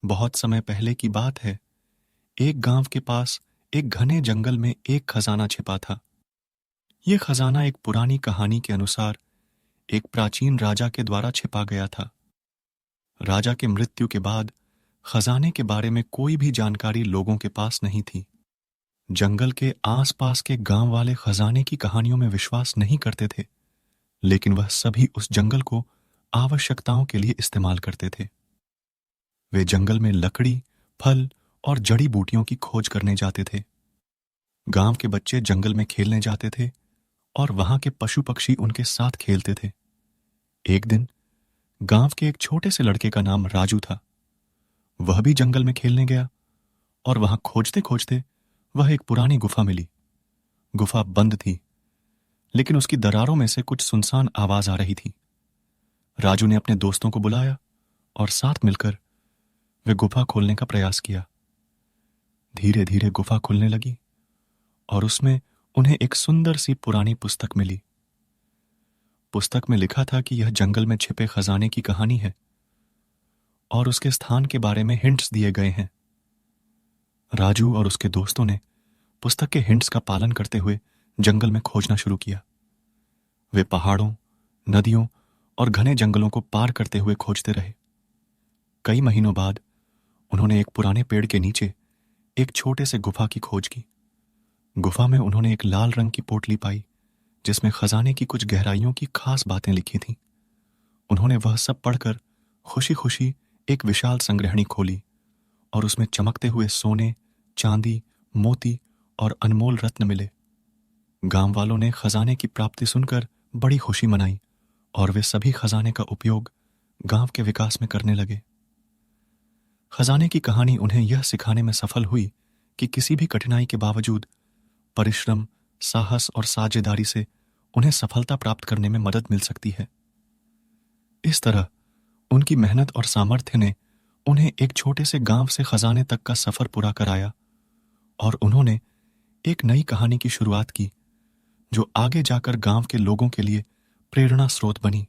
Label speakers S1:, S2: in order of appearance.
S1: बहुत समय पहले की बात है। एक गांव के पास एक घने जंगल में एक खजाना छिपा था। यह खजाना एक पुरानी कहानी के अनुसार एक प्राचीन राजा के द्वारा छिपा गया था। राजा के मृत्यु के बाद खजाने के बारे में कोई भी जानकारी लोगों के पास नहीं थी। जंगल के आसपास के गांव वाले खजाने की कहानियों में विश्वास नहीं करते थे, लेकिन वह सभी उस जंगल को आवश्यकताओं के लिए इस्तेमाल करते थे। वे जंगल में लकड़ी, फल और जड़ी बूटियों की खोज करने जाते थे। गांव के बच्चे जंगल में खेलने जाते थे और वहां के पशु पक्षी उनके साथ खेलते थे। एक दिन गांव के एक छोटे से लड़के का नाम राजू था। वह भी जंगल में खेलने गया और वहां खोजते खोजते वह एक पुरानी गुफा मिली। गुफा बंद थी, लेकिन उसकी दरारों में से कुछ सुनसान आवाज आ रही थी। राजू ने अपने दोस्तों को बुलाया और साथ मिलकर वे गुफा खोलने का प्रयास किया। धीरे धीरे गुफा खुलने लगी और उसमें उन्हें एक सुंदर सी पुरानी पुस्तक मिली। पुस्तक में लिखा था कि यह जंगल में छिपे खजाने की कहानी है और उसके स्थान के बारे में हिंट्स दिए गए हैं। राजू और उसके दोस्तों ने पुस्तक के हिंट्स का पालन करते हुए जंगल में खोजना शुरू किया। वे पहाड़ों, नदियों और घने जंगलों को पार करते हुए खोजते रहे। कई महीनों बाद उन्होंने एक पुराने पेड़ के नीचे एक छोटे से गुफा की खोज की। गुफा में उन्होंने एक लाल रंग की पोटली पाई, जिसमें खजाने की कुछ गहराइयों की खास बातें लिखी थीं। उन्होंने वह सब पढ़कर खुशी खुशी एक विशाल संग्रहणी खोली और उसमें चमकते हुए सोने, चांदी, मोती और अनमोल रत्न मिले। गांव वालों ने खजाने की प्राप्ति सुनकर बड़ी खुशी मनाई और वे सभी खजाने का उपयोग गांव के विकास में करने लगे। खजाने की कहानी उन्हें यह सिखाने में सफल हुई कि किसी भी कठिनाई के बावजूद परिश्रम, साहस और साझेदारी से उन्हें सफलता प्राप्त करने में मदद मिल सकती है। इस तरह उनकी मेहनत और सामर्थ्य ने उन्हें एक छोटे से गांव से खजाने तक का सफर पूरा कराया और उन्होंने एक नई कहानी की शुरुआत की, जो आगे जाकर गांव के लोगों के लिए प्रेरणा स्रोत बनी।